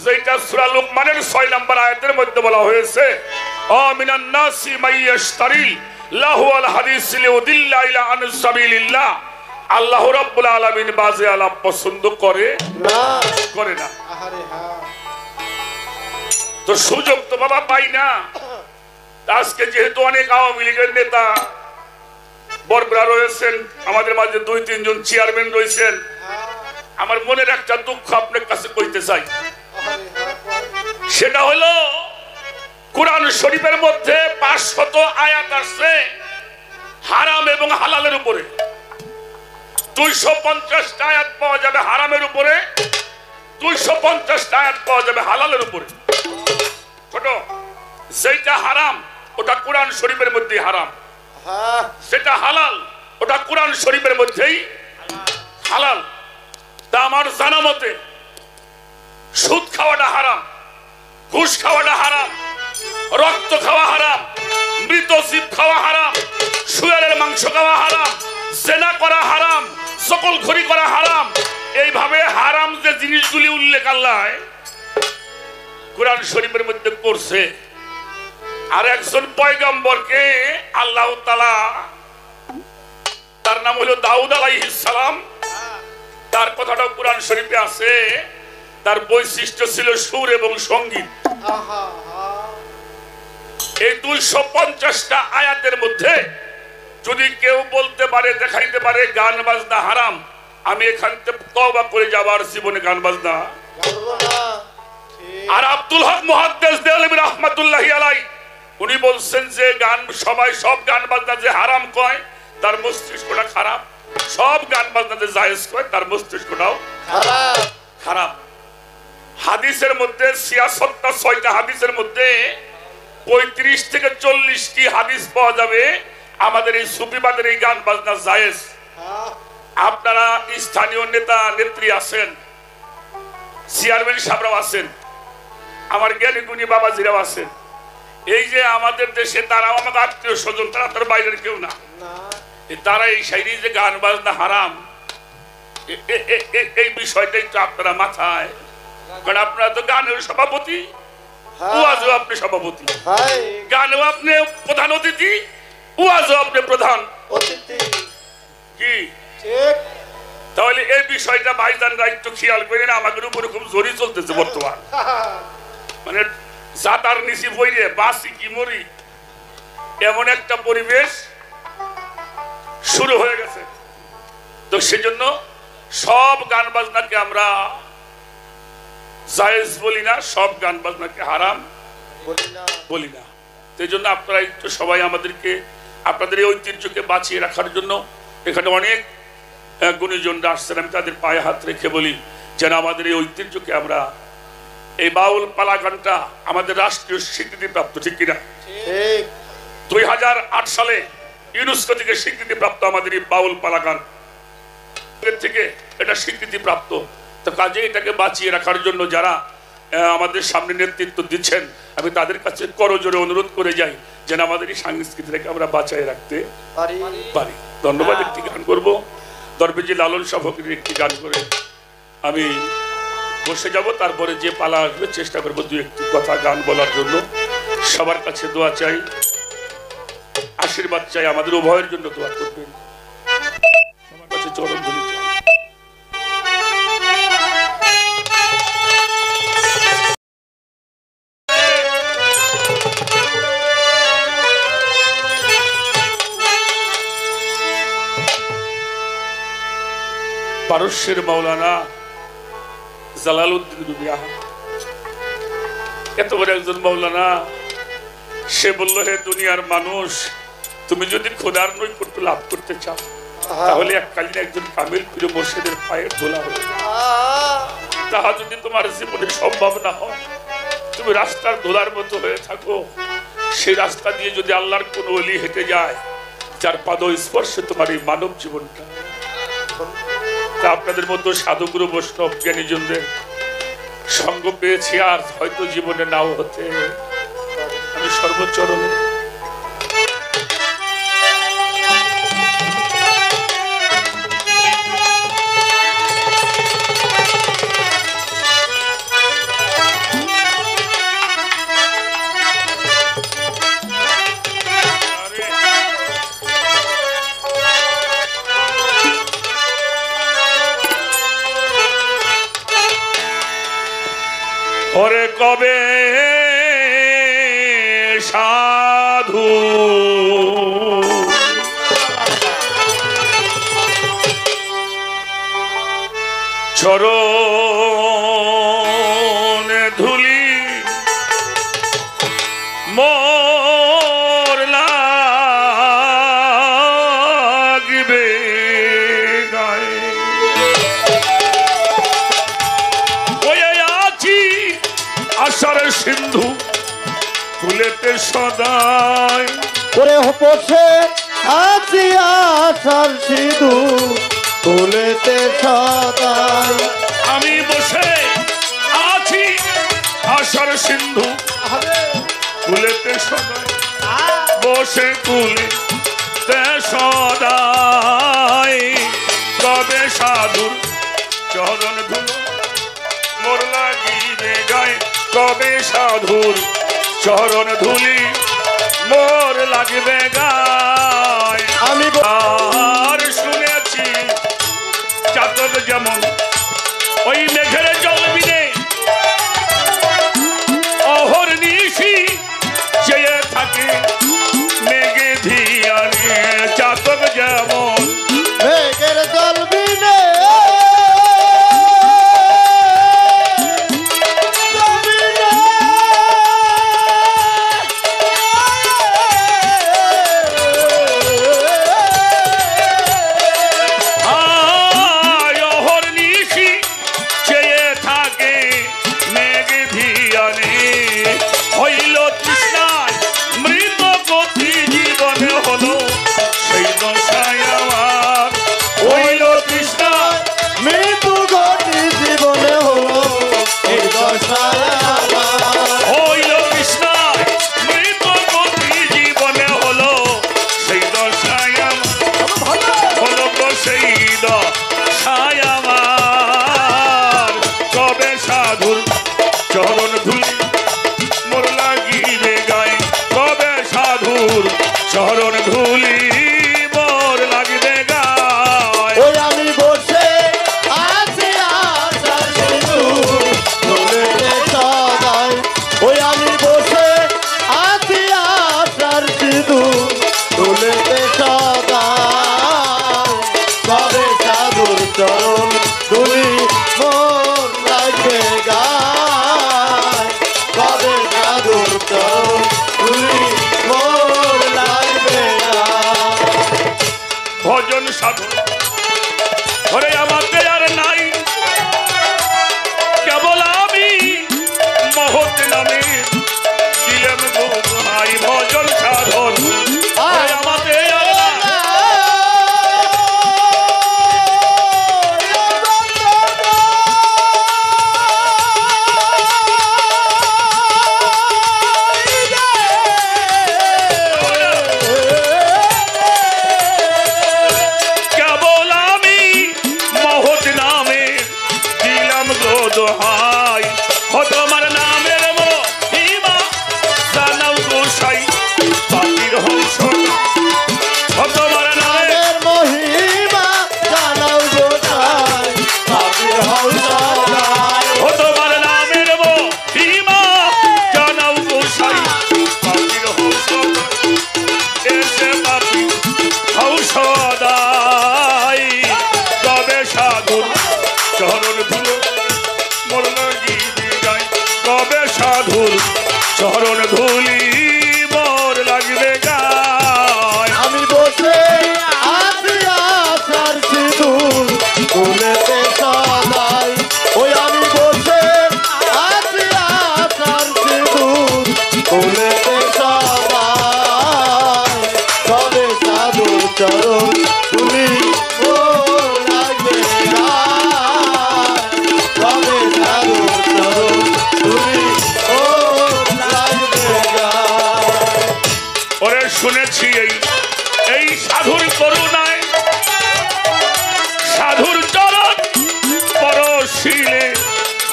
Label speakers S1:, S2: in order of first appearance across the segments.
S1: যেটা সূরা লুকমানের 6 নম্বর আয়াতের মধ্যে বলা হয়েছে আমিনান নাসি মাইয়াশতারি লাহু আল হাদিস লিউদিল্লা ইলা আন সাবিলিল্লাহ। আল্লাহ রাব্বুল আলামিন বাজে আলাপ পছন্দ করে না, করে না। তো সুযোগ তো বাবা পাই না। আজকে যেহেতু অনেক আওয়ামী লীগের নেতা বরবরা রয়েছেন, আমাদের মাঝে 2-3 জন চেয়ারম্যান রয়েছেন, আমার মনের একটা দুঃখ আপনার কাছে কইতে চাই। সেটা হলো কোরআন শরীফের মধ্যে 500 আয়াত আছে হারাম এবং হালালের উপরে। 250 আয়াত পাওয়া যাবে হারামের উপরে, 250 আয়াত পাওয়া যাবে হালালের উপরে। ছোট যেটা হারাম ওটা কোরআন শরীফের মধ্যেই হারাম, সেটা হালাল ওটা কোরআন শরীফের মধ্যেই হালাল। তা আমার জানা মতে সুদ খাওয়াটা হারাম, ঘুষ খাওয়াটা হারাম, রক্ত খাওয়া হারাম, মৃত জীব খাওয়া হারাম, শুয়ারের মাংস খাওয়া হারাম, জেনা করা হারাম, সকলখড়ি করা হারাম। এইভাবে হারাম যে জিনিসগুলি উল্লেখ আল্লাহ কোরআন শরীফের মধ্যে করছে। আর একজন পয়গম্বরকে আল্লাহ তাআলা, তার নাম হলো দাউদ আলাইহিস সালাম, তার কথাটাও কোরআন শরীফে আছে। তার বৈশিষ্ট্য ছিল সুর এবং সঙ্গীত। এই 250টা আয়াতের মধ্যে যদি কেউ বলতে পারে, দেখাইতে পারে গান বাজনা হারাম, আমি এখান থেকে তওবা করে যাবার জীবনে গান বাজনা। আর আব্দুল হক মুহাদ্দিস দেওয়ানবী রাহমাতুল্লাহি আলাইহি উনি বলছেন যে গান, সবাই সব গান বাজনা যে হারাম কয় তার মস্তিষ্কটা খারাপ, সব গান বাজনা যে জায়েজ কয় তার মস্তিষ্কটাও খারাপ। হাদিসের মধ্যে ৬৬টা হাদিসের মধ্যে ৩৫ থেকে ৪০টি হাদিস পাওয়া যাবে আমাদের এই সুফিবাদের এই গান বাজনা জায়েজ। আপনারা স্থানীয় নেতা নেত্রী আছেন, চেয়ারম্যান সাহেবরাও আছেন, আমার জ্ঞানী গুণী বাবাজিরাও আছেন। এই যে আমাদের দেশে তারাও আমাদের আত্মীয় স্বজন, তারা তার বাইরের কেউ না। তারা এই শাইরি যে গান বাজনা হারাম, এই বিষয়টাই তো আপনারা মাথায়, কারণ আপনারা তো গানের সভাপতি, ওয়াজও আপনি সভাপতি, গানেও আপনি প্রধান অতিথি, ওয়াজও আপনি প্রধান অতিথি। কি তাহলে এই বিষয়টা ভাইজানরা একটু খেয়াল করেন। আমাদের উপরে খুব জোরে চলতেছে বর্তমান, মানে জাতার নিচি বইরে বাসি কি মরি এমন একটা পরিবেশ শুরু হয়ে গেছে। তো সেজন্য সব গান বাজনাকে আমরা জায়েজ বলি না, সব গান বাজনাকে হারাম বলি না। সেই জন্য আপনারা একটু সবাই আমাদেরকে, আপনাদের এই ঐতিহ্যকে বাঁচিয়ে রাখার জন্য এখানে অনেক গুণীজনরা আসছেন, আমি তাদের পায়ে হাত রেখে বলি যেন আমাদের এই ঐতিহ্যকে আমরা, এই বাউল পালা গানটা আমাদের রাষ্ট্রীয় স্বীকৃতি প্রাপ্ত, ঠিক কিনা? 2008 সালে ইউনেস্কো থেকে স্বীকৃতি প্রাপ্ত আমাদের এই বাউল পালা গান থেকে এটা স্বীকৃতি প্রাপ্ত। তো কাজে এটাকে বাঁচিয়ে রাখার জন্য যারা আমাদের সামনে নেতৃত্ব দিচ্ছেন, আমি তাদের কাছে করজোরে অনুরোধ করে যাই যেন আমাদের এই সংস্কৃতিটাকে আমরা বাঁচায় রাখতে পারি। ধন্যবাদ। একটি গান করব, দরবেজি লালন শাহ ফকিরের একটি গান করে আমি বসে যাব। তারপরে যে পালা আসবে চেষ্টা করবো 2-1টি কথা গান বলার জন্য। সবার কাছে দোয়া চাই, আশীর্বাদ চাই, আমাদের উভয়ের জন্য দোয়া করবেন। সবার কাছে চরণ ধরি চাই। পারস্যের মাওলানা জালালউদ্দিন রুমি এত বড় একজন মাওলানা, সে বলল, হে দুনিয়ার মানুষ, তুমি যদি খোদার নৈকট্য লাভ করতে চাও তাহলে এককালীন একজন কামিল পীর মুর্শিদের পায়ের ধুলা হয়ে যাও। তাহা যদি তোমার জীবনে সম্ভব না হয়, তুমি রাস্তার ধুলার মতো হয়ে থাকো, সেই রাস্তা দিয়ে যদি আল্লাহর কোন ওলি হেঁটে যায় যার পাদ স্পর্শে তোমার এই মানব জীবনটা। আপনাদের মতো সাধুগুরু বৈষ্ণব জ্ঞানীজনদের সঙ্গ পেয়েছি, আর হয়তো জীবনে নাও হতে আমি সর্বচরণে ওরে কবে সাধু চরণ ধুলি মোর লাগবে গায়ে বয়ে আছি আশার সিন্ধু কুলেতে সদাই
S2: ওরে বসে আছি আশার সিধু কুলেতে সদাই
S1: আমি বসে আছি আশার সিন্ধু কুলেতে সদাই বসে কুলেতে সদাই কবে সাধুর চরণ ধুলো মোর লাগিবে গায়ে কবে সাধুর চরণ ধুলি মোর লাগবে গায়ে
S2: আমি
S1: আর শুনেছি চাতক যেমন ওই মেঘের জল বিনে অহর নিশি চেয়ে থাকে মেঘে ধিয়ানে চাতক যেমন
S2: মেঘের জল বিনে
S1: চরণ ধুলি মোর লাগিবে গায়ে কবে সাধুর চরণ ধুলি মোর লাগিবে গায়ে
S2: ওই আমি বসে আছি আশার সিধু কুলেতে সদাই ওই আমি বসে আছি আশার সিধু কুলেতে সদাই কবে সাধুর চরণ ধুলি মোর লাগবে গায় কবে সাধুর চরণ ধুলি মোর লাগবে গায়
S1: ভজন সাধন ঘরে আমাকে আর নাই কেবল আমি মহৎ নামে দিলেম ভাই ভজন সাধন ঘরে আমাকে আর নাই কেবল আমি মহৎ নামে দিলাম গো দোহাই ও তোমার নামের মহিমা জানাও গোসাই পাখির হংস ও তোমার নামের
S2: মহিমা জানাও গোসাই পাখির হংস
S1: ও তোমার নামের মহিমা জানাও গোসাই পাখির হংস এসে পাখি ঔষধাই কবে সাধুর চরণ ধুলো মোর লাগিবে গায় কবে সাধুর চরণ ধুলি মোর লাগবে গায়
S2: আমি বসে আছি আশার সিধু কুলেতে সদাই ওই আমি বসে আছি আশার সিধু কুলেতে সদাই কবে সাধুর চরণ ধুলি মোর লাগবে গায় কবে সাধুর চরণ ধুলি মোর লাগবে গায়
S1: ওরে শুনেছি এই সাধুর করুণায় সাধুর চরণ পরশিলে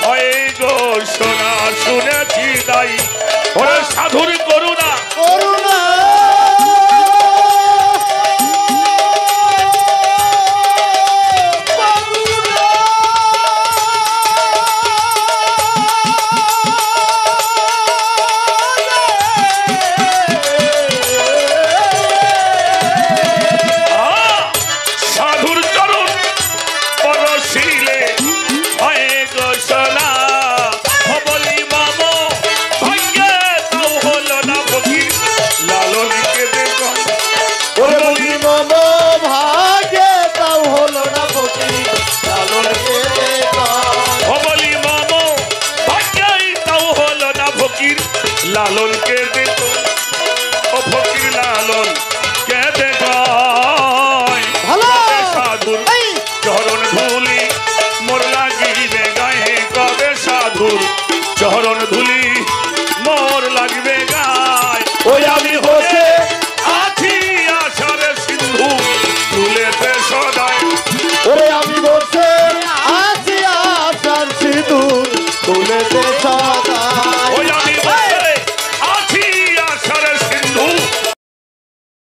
S1: হয় গো সোনা শুনেছি তাই ওরে সাধুর করুণা
S2: করুণা
S1: লালন কে দিত ও ফকির লালন কে দে গায়
S2: ভালো।
S1: কবে সাধুর
S2: এই।
S1: চরণ ধুলি মোর লাগিবে গায়ে কবে সাধুর চরণ ধুলি মোর লাগবে গায়
S2: ওই আমি হোসে